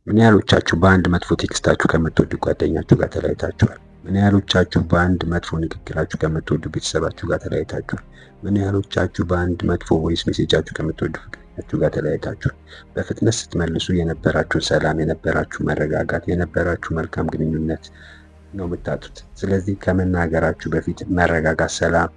ምን ያህሎቻችሁ በአንድ መጥፎ ቴክስታችሁ ከምትወዱ ጓደኛችሁ ጋር ተለያይታችኋል? ምን ያህሎቻችሁ በአንድ መጥፎ ንግግራችሁ ከምትወዱ ቤተሰባችሁ ጋር ተለያይታችኋል? ምን ያህሎቻችሁ በአንድ መጥፎ ቮይስ ሜሴጃችሁ ከምትወዱ ፍቅረኛችሁ ጋር ተለያይታችኋል? በፍጥነት ስትመልሱ የነበራችሁ ሰላም፣ የነበራችሁ መረጋጋት፣ የነበራችሁ መልካም ግንኙነት ነው የምታጡት። ስለዚህ ከመናገራችሁ በፊት መረጋጋት፣ ሰላም፣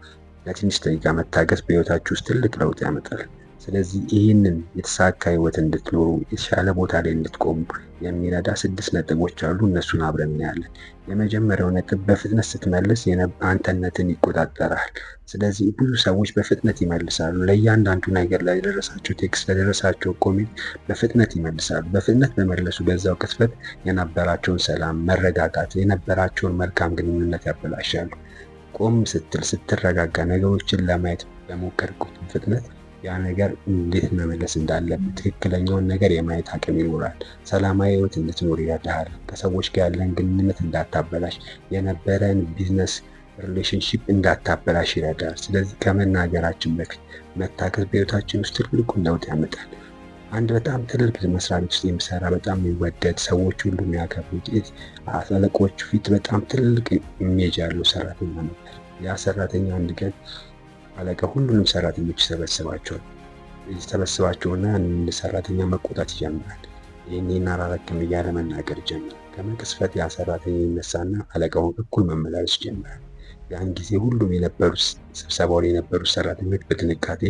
ለትንሽ ደቂቃ መታገስ በህይወታችሁ ውስጥ ትልቅ ለውጥ ያመጣል። ስለዚህ ይህንን የተሳካ ህይወት እንድትኖሩ የተሻለ ቦታ ላይ እንድትቆሙ የሚረዳ 6 ነጥቦች አሉ። እነሱን አብረን እናያለን። የመጀመሪያው ነጥብ በፍጥነት ስትመልስ አንተነትን ይቆጣጠራል። ስለዚህ ብዙ ሰዎች በፍጥነት ይመልሳሉ። ለእያንዳንዱ ነገር ለደረሳቸው ቴክስት፣ ለደረሳቸው ኮሜንት በፍጥነት ይመልሳሉ። በፍጥነት በመለሱ በዛው ቅጽበት የነበራቸውን ሰላም፣ መረጋጋት፣ የነበራቸውን መልካም ግንኙነት ያበላሻሉ። ቆም ስትል ስትረጋጋ ነገሮችን ለማየት በሞከርኩት ፍጥነት ያ ነገር እንዴት መመለስ እንዳለብህ ትክክለኛውን ነገር የማየት አቅም ይኖራል። ሰላማዊ ህይወት እንድትኖር ይረዳሃል። ከሰዎች ጋር ያለን ግንኙነት እንዳታበላሽ፣ የነበረን ቢዝነስ ሪሌሽንሺፕ እንዳታበላሽ ይረዳል። ስለዚህ ከመናገራችን በፊት መታገስ በህይወታችን ውስጥ ትልቁን ለውጥ ያመጣል። አንድ በጣም ትልቅ መስሪያ ቤት ውስጥ የሚሰራ በጣም የሚወደድ ሰዎች ሁሉ የሚያከብሩት አለቆቹ ፊት በጣም ትልቅ ኢሜጅ ያለው ሰራተኛ ነበር። ያ ሰራተኛ አንድ ቀን አለቃ ሁሉንም ሰራተኞች ይሰበስባቸውና ያንን ሰራተኛ መቆጣት ይጀምራል። ይህን አላረክም እያለ መናገር ይጀምራል። ከመቅስፈት ያ ሰራተኛ ይነሳና አለቃውን እኩል መመላለስ ይጀምራል። ያን ጊዜ ሁሉም ስብሰባው ላይ የነበሩት ሰራተኞች በጥንቃቄ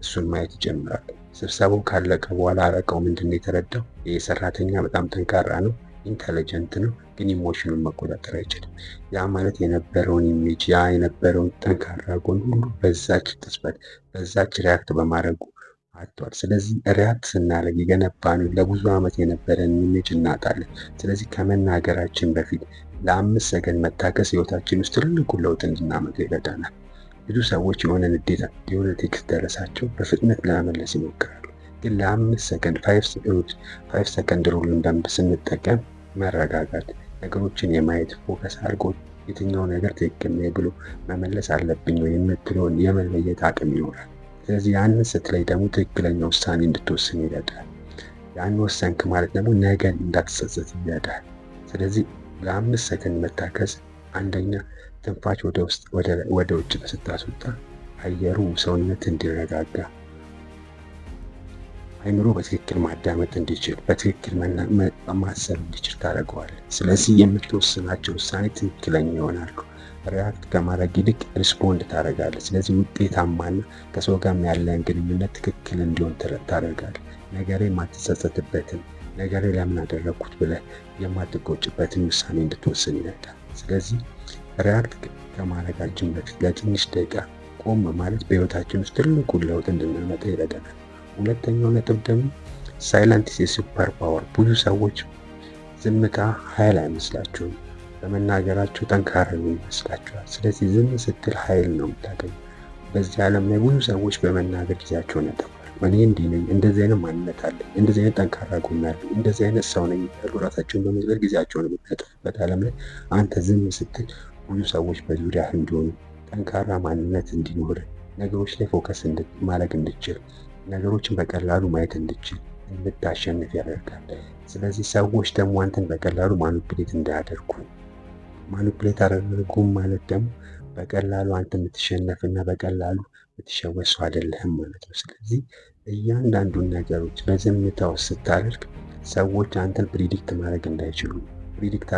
እሱን ማየት ይጀምራሉ። ስብሰባው ካለቀ በኋላ አለቃው ምንድነው የተረዳው? ይህ ሰራተኛ በጣም ጠንካራ ነው፣ ኢንተለጀንት ነው፣ ግን ኢሞሽኑን መቆጣጠር አይችልም። ያ ማለት የነበረውን ኢሜጅ፣ ያ የነበረውን ጠንካራ ጎን ሁሉ በዛች ቅጽበት በዛች ሪያክት በማድረጉ አጥቷል። ስለዚህ ሪያክት ስናደርግ የገነባነው ለብዙ ዓመት የነበረን ኢሜጅ እናጣለን። ስለዚህ ከመናገራችን በፊት ለ5 ሰከንድ መታገስ ህይወታችን ውስጥ ትልቁን ለውጥ እንድናመጣ ይረዳናል። ብዙ ሰዎች የሆነ ቴክስት ደረሳቸው በፍጥነት ለመመለስ ይሞክራሉ። ግን ለ5 ሰከንድ 5 ሰከንድ ሩልን በደንብ ስንጠቀም መረጋጋት፣ ነገሮችን የማየት ፎከስ አድርጎ የትኛው ነገር ትክክል ነው ብሎ መመለስ አለብኝ ወይ የምትለውን የመለየት አቅም ይኖራል። ስለዚህ ያንን ስትለይ ደግሞ ትክክለኛ ውሳኔ እንድትወስን ይረዳል። ያን ወሰንክ ማለት ደግሞ ነገን እንዳትጸጸት ይረዳል። ስለዚህ ለ5 ሰከንድ መታከስ፣ አንደኛ ትንፋሽ ወደ ውጭ ስታስወጣ አየሩ ሰውነት እንዲረጋጋ፣ አይምሮ በትክክል ማዳመጥ እንዲችል፣ በትክክል ማሰብ እንዲችል ታደርገዋለህ። ስለዚህ የምትወስናቸው ውሳኔ ትክክለኛ ይሆናሉ። ሪያክት ከማድረግ ይልቅ ሪስፖንድ ታደርጋለህ። ስለዚህ ውጤታማና ከሰው ጋር ያለን ግንኙነት ትክክል እንዲሆን ታደርጋለህ። ነገሬ የማትጸጸትበትን፣ ነገሬ ለምን አደረግኩት ብለህ የማትቆጭበትን ውሳኔ እንድትወስን ይረዳል። ስለዚህ ሪያክት ከማድረጋችን በፊት ለትንሽ ደቂቃ ቆም ማለት በህይወታችን ውስጥ ትልቁን ለውጥ እንድናመጣ ይረዳናል። ሁለተኛው ነጥብ ደግሞ ሳይለንት ኢዝ ሱፐር ፓወር። ብዙ ሰዎች ዝምታ ኃይል አይመስላቸውም፣ በመናገራቸው ጠንካራ ነው ይመስላቸዋል። ስለዚህ ዝም ስትል ኃይል ነው የምታገኘው። በዚህ ዓለም ላይ ብዙ ሰዎች በመናገር ጊዜያቸውን ያጠፋሉ። እኔ እንዲህ ነኝ፣ እንደዚህ አይነት ማንነት አለኝ፣ እንደዚህ አይነት ጠንካራ ጎን አለኝ፣ እንደዚህ አይነት ሰው ነኝ ያሉ ራሳቸውን በመግለጽ ጊዜያቸውን የሚያጠፉበት ዓለም ላይ አንተ ዝም ስትል ብዙ ሰዎች በዙሪያ እንዲሆኑ፣ ጠንካራ ማንነት እንዲኖር፣ ነገሮች ላይ ፎከስ ማድረግ እንድችል፣ ነገሮችን በቀላሉ ማየት እንድችል፣ እንድታሸንፍ ያደርጋል። ስለዚህ ሰዎች ደግሞ አንተን በቀላሉ ማኒፑሌት እንዳያደርጉ፣ ማኒፑሌት አደረጉም ማለት ደግሞ በቀላሉ አንተ የምትሸነፍና በቀላሉ የምትሸወድ ሰው አይደለህም ማለት ነው። ስለዚህ እያንዳንዱን ነገሮች በዝምታ ውስጥ ስታደርግ ሰዎች አንተን ፕሪዲክት ማድረግ እንዳይችሉ፣ ፕሪዲክት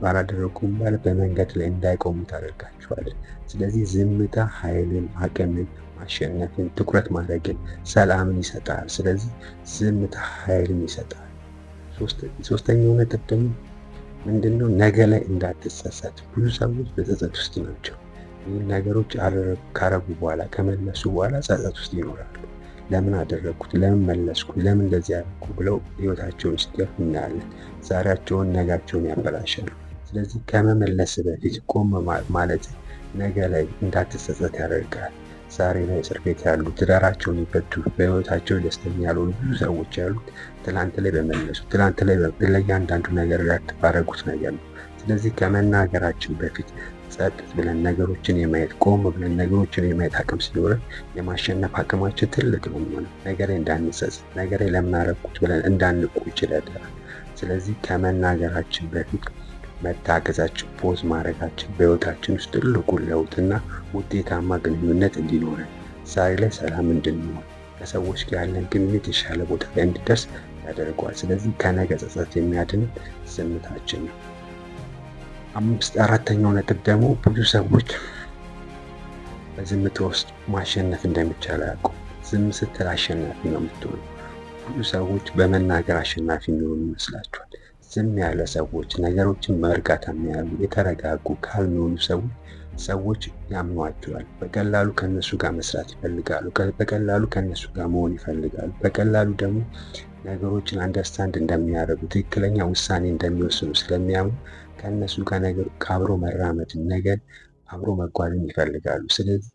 አላደረጉም ማለት በመንገድ ላይ እንዳይቆሙ ታደርጋቸዋለህ። ስለዚህ ዝምታ ኃይልን፣ አቅምን፣ ማሸነፍን፣ ትኩረት ማድረግን፣ ሰላምን ይሰጣል። ስለዚህ ዝምታ ኃይልን ይሰጣል። ሶስተኛው ነጥብ ደግሞ ምንድነው? ነገ ላይ እንዳትጸጸት። ብዙ ሰዎች በጸጸት ውስጥ ናቸው። ይህን ነገሮች ካረጉ በኋላ ከመለሱ በኋላ ጸጸት ውስጥ ይኖራሉ። ለምን አደረግኩት፣ ለምን መለስኩ፣ ለምን እንደዚህ ያደረኩ ብለው ህይወታቸውን ሲገፉ እናያለን። ዛሬያቸውን፣ ነጋቸውን ያበላሻሉ። ስለዚህ ከመመለስ በፊት ቆም ማለት ነገ ላይ እንዳትጸጸት ያደርጋል። ዛሬ ላይ እስር ቤት ያሉ፣ ትዳራቸውን ይፈቱ፣ በህይወታቸው ደስተኛ ያልሆኑ ብዙ ሰዎች ያሉት ትላንት ላይ በመለሱ፣ ትላንት ላይ ለእያንዳንዱ ነገር ባደረጉት ነገር ነው። ስለዚህ ከመናገራችን በፊት ጸጥ ብለን ነገሮችን የማየት፣ ቆም ብለን ነገሮችን የማየት አቅም ሲኖረን የማሸነፍ አቅማችን ትልቅ ነው የሚሆነው። ነገሬ እንዳንጸጸት፣ ነገሬ ለምን አደረግኩት ብለን እንዳንቆጭ ይረዳናል። ስለዚህ ከመናገራችን በፊት መታገዛችን፣ ፖዝ ማድረጋችን በህይወታችን ውስጥ ትልቁን ለውጥና ውጤታማ ግንኙነት እንዲኖረን፣ ዛሬ ላይ ሰላም እንድንሆን፣ ከሰዎች ጋር ያለን ግንኙነት የተሻለ ቦታ ላይ እንዲደርስ ያደርገዋል። ስለዚህ ከነገ ጸጸት የሚያድነን ዝምታችን ነው። አራተኛው ነጥብ ደግሞ ብዙ ሰዎች በዝምታ ውስጥ ማሸነፍ እንደሚቻል አያውቁም። ዝም ስትል አሸናፊ ነው የምትሆነው። ብዙ ሰዎች በመናገር አሸናፊ የሚሆኑ ይመስላቸዋል። ዝም ያለ ሰዎች፣ ነገሮችን በእርጋታ የሚያዩ የተረጋጉ ካልሚሆኑ ሰዎች ያምኗቸዋል። በቀላሉ ከነሱ ጋር መስራት ይፈልጋሉ። በቀላሉ ከነሱ ጋር መሆን ይፈልጋሉ። በቀላሉ ደግሞ ነገሮችን አንደርስታንድ እንደሚያደርጉ፣ ትክክለኛ ውሳኔ እንደሚወስኑ ስለሚያምኑ ከነሱ ጋር አብሮ መራመድ፣ ነገር አብሮ መጓዝን ይፈልጋሉ። ስለዚህ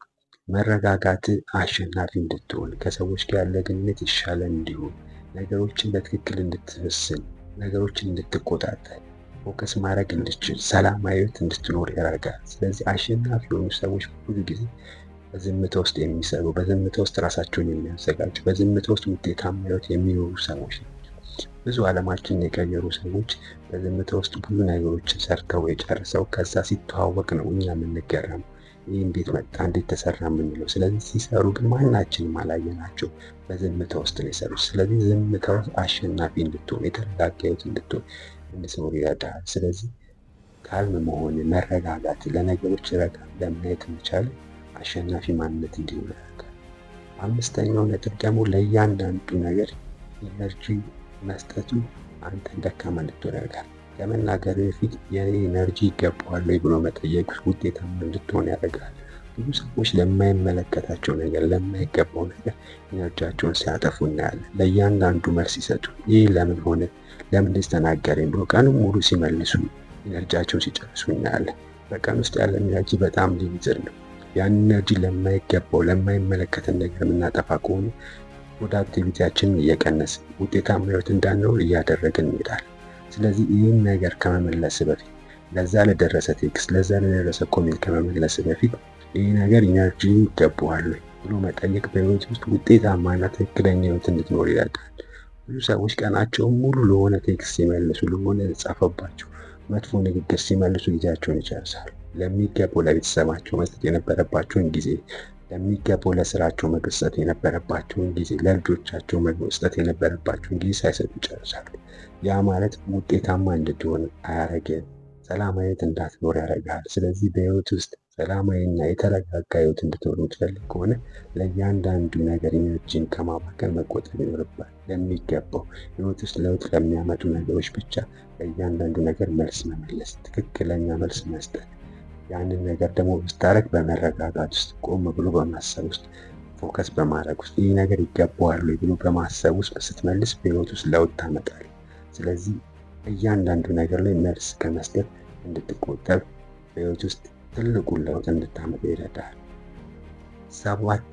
መረጋጋት አሸናፊ እንድትሆን፣ ከሰዎች ጋር ያለ ግንኙነት የተሻለ እንዲሆን፣ ነገሮችን በትክክል እንድትወስን፣ ነገሮችን እንድትቆጣጠር፣ ፎከስ ማድረግ እንድችል፣ ሰላማዊ ህይወት እንድትኖር ያደርጋል። ስለዚህ አሸናፊ የሆኑ ሰዎች ብዙ ጊዜ በዝምታ ውስጥ የሚሰሩ፣ በዝምታ ውስጥ ራሳቸውን የሚያዘጋጁ፣ በዝምታ ውስጥ ውጤታማ ህይወት የሚኖሩ ሰዎች ናቸው። ብዙ ዓለማችንን የቀየሩ ሰዎች በዝምታ ውስጥ ብዙ ነገሮችን ሰርተው የጨርሰው ከዛ ሲተዋወቅ ነው እኛ የምንገረመው። ይህ እንዴት መጣ እንዴት ተሰራ የምንለው። ስለዚህ ሲሰሩ ግን ማናችንም አላየናቸው፣ በዝምታ ውስጥ ነው የሰሩት። ስለዚህ ዝምታ ውስጥ አሸናፊ እንድትሆን፣ የተረጋጋ ህይወት እንድትኖር ይረዳል። ስለዚህ ካልም መሆን፣ መረጋጋት፣ ለነገሮች ረጋ ለማየት መቻል አሸናፊ ማንነት እንዲኖር ያደርጋል። አምስተኛው ነጥብ ደግሞ ለእያንዳንዱ ነገር ኢነርጂ መስጠቱ አንተን ደካማ እንድትሆን ያደርጋል። ከመናገር በፊት የኔ ኢነርጂ ይገባዋል ወይ ብሎ መጠየቅ ውጤታማ እንድትሆን ያደርጋል። ብዙ ሰዎች ለማይመለከታቸው ነገር፣ ለማይገባው ነገር ኢነርጂያቸውን ሲያጠፉ እናያለን። ለእያንዳንዱ መልስ ሲሰጡ ይህ ለምን ሆነ፣ ለምን እንደዚህ ተናገረኝ ብሎ ቀኑን ሙሉ ሲመልሱ ኢነርጂያቸውን ሲጨርሱ እናያለን። በቀን ውስጥ ያለን ኢነርጂ በጣም ሊሚትድ ነው። ያን ኢነርጂ ለማይገባው ለማይመለከተን ነገር የምናጠፋ ከሆነ ፕሮዳክቲቪቲያችንን እየቀነስን ውጤታማ ህይወት እንዳንኖር እያደረግን እንሄዳለን። ስለዚህ ይህን ነገር ከመመለስ በፊት ለዛ ለደረሰ ቴክስት፣ ለዛ ለደረሰ ኮሜንት ከመመለስ በፊት ይህ ነገር ኢነርጂ ይገባዋል ብሎ መጠየቅ በህይወት ውስጥ ውጤታማና ትክክለኛ ህይወት እንድትኖር ይረዳል። ብዙ ሰዎች ቀናቸውን ሙሉ ለሆነ ቴክስት ሲመልሱ፣ ለሆነ ጻፈባቸው መጥፎ ንግግር ሲመልሱ ጊዜያቸውን ይጨርሳሉ። ለሚገባው ለቤተሰባቸው መስጠት የነበረባቸውን ጊዜ፣ ለሚገባው ለስራቸው መስጠት የነበረባቸውን ጊዜ፣ ለልጆቻቸው መስጠት የነበረባቸውን ጊዜ ሳይሰጡ ይጨርሳሉ። ያ ማለት ውጤታማ እንድትሆን አያረግም፣ ሰላማዊ ህይወት እንዳትኖር ያደርጋል። ስለዚህ በህይወት ውስጥ ሰላማዊና የተረጋጋ ህይወት እንድትኖር የምትፈልግ ከሆነ ለእያንዳንዱ ነገር ኢነርጂን ከማባከን መቆጠብ ይኖርባል። ለሚገባው ህይወት ውስጥ ለውጥ ለሚያመጡ ነገሮች ብቻ ለእያንዳንዱ ነገር መልስ መመለስ፣ ትክክለኛ መልስ መስጠት። ያንን ነገር ደግሞ ስታደርግ በመረጋጋት ውስጥ፣ ቆም ብሎ በማሰብ ውስጥ፣ ፎከስ በማድረግ ውስጥ፣ ይህ ነገር ይገባዋል ብሎ በማሰብ ውስጥ ስትመልስ በህይወት ውስጥ ለውጥ ታመጣል። ስለዚህ እያንዳንዱ ነገር ላይ መልስ ከመስጠት እንድትቆጠብ፣ በህይወት ውስጥ ትልቁን ለውጥ እንድታመጣ ይረዳል።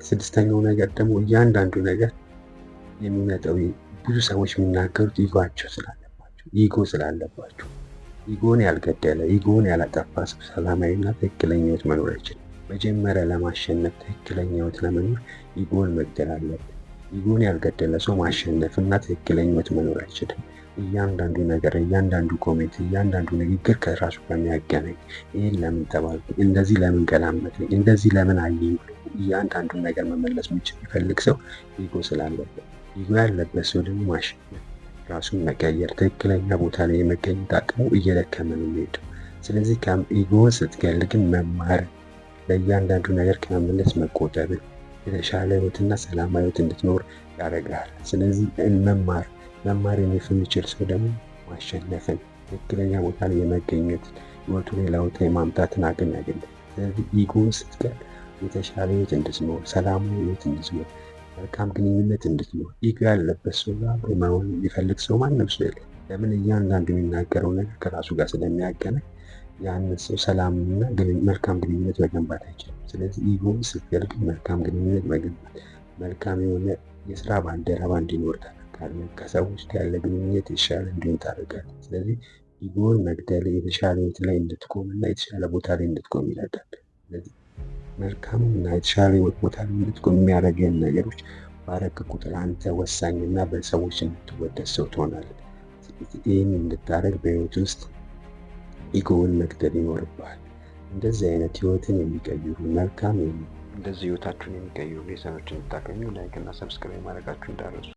ስድስተኛው ነገር ደግሞ እያንዳንዱ ነገር የሚመጣው ብዙ ሰዎች የሚናገሩት ኢጎአቸው ስላለባቸው፣ ኢጎን ያልገደለ፣ ኢጎን ያላጠፋ ሰው ሰላማዊና ትክክለኛ ህይወት መኖር አይችልም። መጀመሪያ ለማሸነፍ ትክክለኛ ህይወት ለመኖር ኢጎን መግደል አለበት። ኢጎን ያልገደለ ሰው ማሸነፍና ትክክለኛ ህይወት መኖር አይችልም። እያንዳንዱ ነገር፣ እያንዳንዱ ኮሜንት፣ እያንዳንዱ ንግግር ከራሱ ከሚያገናኝ ይህን ለምን ተባልኩ፣ እንደዚህ ለምን ገላመጠኝ፣ እንደዚህ ለምን አየኝ ብሎ እያንዳንዱ ነገር መመለስ የሚፈልግ ሰው ኢጎ ስላለበት፣ ኢጎ ያለበት ሰው ደግሞ ማሸነፍ፣ ራሱን መቀየር፣ ትክክለኛ ቦታ ላይ የመገኘት አቅሙ እየደከመ ነው የሚሄደው። ስለዚህ ኢጎን ስትገል ግን መማር፣ ለእያንዳንዱ ነገር ከመመለስ መቆጠብን፣ የተሻለ ህይወትና ሰላማዊ ህይወት እንድትኖር ያደርጋል። ስለዚህ መማር የሚችል ሰው ደግሞ ማሸነፍን፣ ትክክለኛ ቦታ ላይ የመገኘት፣ ህይወቱ ላይ ለውጥ የማምጣትን አቅም ያገኛል። ስለዚህ ኢጎን ስትገል የተሻለ ህይወት እንድትኖር፣ ሰላማዊ ህይወት እንድትኖር፣ መልካም ግንኙነት እንድትኖር፣ ኢጎ ያለበት ሰው ጋር መሆን የሚፈልግ ሰው ማንም ሰው የለም። ለምን? እያንዳንዱ የሚናገረው ነገር ከራሱ ጋር ስለሚያገናኝ ያንን ሰው ሰላምና መልካም ግንኙነት መገንባት አይችልም። ስለዚህ ኢጎን ስትገል ግን መልካም ግንኙነት መገንባት፣ መልካም የሆነ የስራ ባልደረባ እንዲኖር ታደርጋለህ። ከሰዎች ጋር ያለ ግንኙነት የተሻለ እንዲሆን ታደርጋለህ። ስለዚህ ኢጎን መግደል የተሻለ ህይወት ላይ እንድትቆም እና የተሻለ ቦታ ላይ እንድትቆም ይረዳል። ስለዚህ መልካም እና የተሻለ ህይወት ቦታ ላይ እንድትቆም የሚያደርገን ነገሮች ባረክ ቁጥር አንተ ወሳኝና በሰዎች እንድትወደድ ሰው ትሆናለህ። ይህን እንድታደርግ በህይወት ውስጥ ኢጎውን መግደል ይኖርብሃል። እንደዚህ አይነት ህይወትን የሚቀይሩ መልካም እንደዚህ ህይወታችሁን የሚቀይሩ ሌሰኖችን እንድታገኙ ላይክ እና ሰብስክራይብ ማድረጋችሁ እንዳትረሱ።